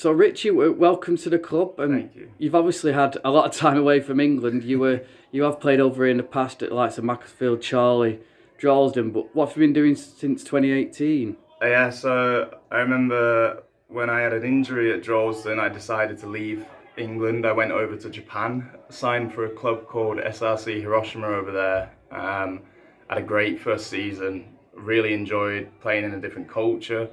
So Richie, welcome to the club, and Thank you. you've obviously had a lot of time away from England. You have played over in the past at the likes of Macclesfield, Charlie, Droylsden, but what have you been doing since 2018? Yeah, so I remember when I had an injury at Droylsden, I decided to leave England. I went over to Japan, signed for a club called SRC Hiroshima over there. Had a great first season, really enjoyed playing in a different culture.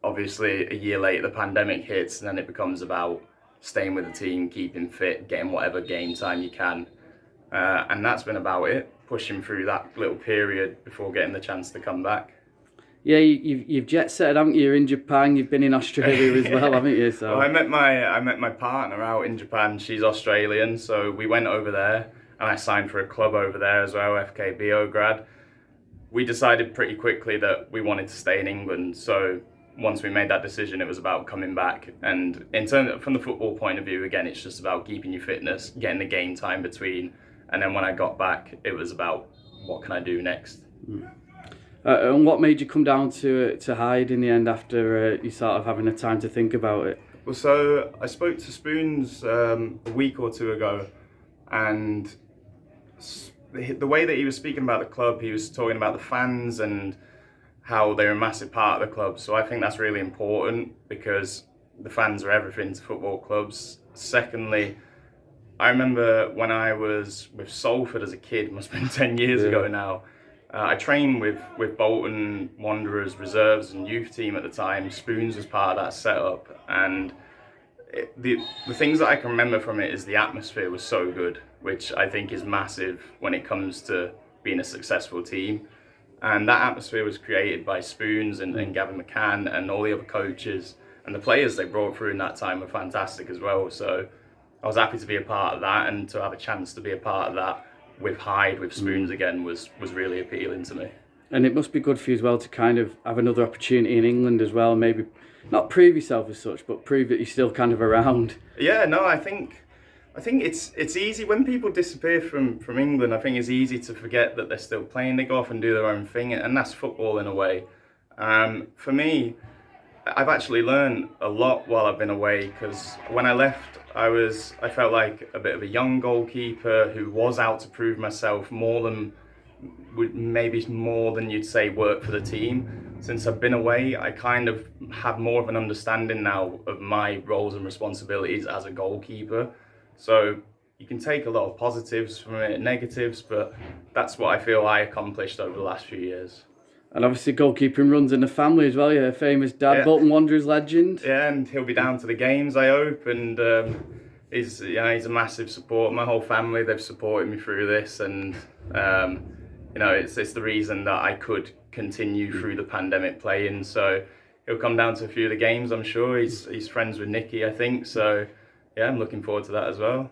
Obviously, a year later, the pandemic hits, and then it becomes about staying with the team, keeping fit, getting whatever game time you can. And that's been about it, pushing through that little period before getting the chance to come back. Yeah, you've jet setted, haven't you? You're in Japan. You've been in Australia as well, haven't you? So Well, I met my partner out in Japan. She's Australian, so we went over there, and I signed for a club over there as well, FK Beograd. We decided pretty quickly that we wanted to stay in England, so once we made that decision, it was about coming back. And from the football point of view, again, it's just about keeping your fitness, getting the game time between. And then when I got back, it was about what can I do next. And what made you come down to Hyde in the end after you sort of having the time to think about it? Well, so I spoke to Spoons a week or two ago, and the way that he was speaking about the club, he was talking about the fans and how they're a massive part of the club. So I think that's really important because the fans are everything to football clubs. Secondly, I remember when I was with Salford as a kid, must have been 10 years ago now. I trained with Bolton Wanderers reserves and youth team at the time. Spoons was part of that setup, and the things that I can remember from it is the atmosphere was so good, which I think is massive when it comes to being a successful team. And that atmosphere was created by Spoons and Gavin McCann and all the other coaches, and the players they brought through in that time were fantastic as well. So I was happy to be a part of that, and to have a chance to be a part of that with Hyde, with Spoons again, was really appealing to me. And it must be good for you as well to kind of have another opportunity in England as well, maybe not prove yourself as such, but prove that you're still kind of around. Yeah, no, I think it's easy when people disappear from England. I think it's easy to forget that they're still playing. They go off and do their own thing, and that's football in a way. For me, I've actually learned a lot while I've been away, because when I left, I felt like a bit of a young goalkeeper who was out to prove myself maybe more than you'd say work for the team. Since I've been away, I kind of have more of an understanding now of my roles and responsibilities as a goalkeeper. So you can take a lot of positives from it, negatives, but that's what I feel I accomplished over the last few years. And obviously goalkeeping runs in the family as well. You're a famous dad, Bolton Wanderers legend. Yeah, and he'll be down to the games, I hope. And he's a massive support. My whole family, they've supported me through this, and it's the reason that I could continue through the pandemic playing. So he'll come down to a few of the games, I'm sure. He's friends with Nicky, I think. So yeah, I'm looking forward to that as well.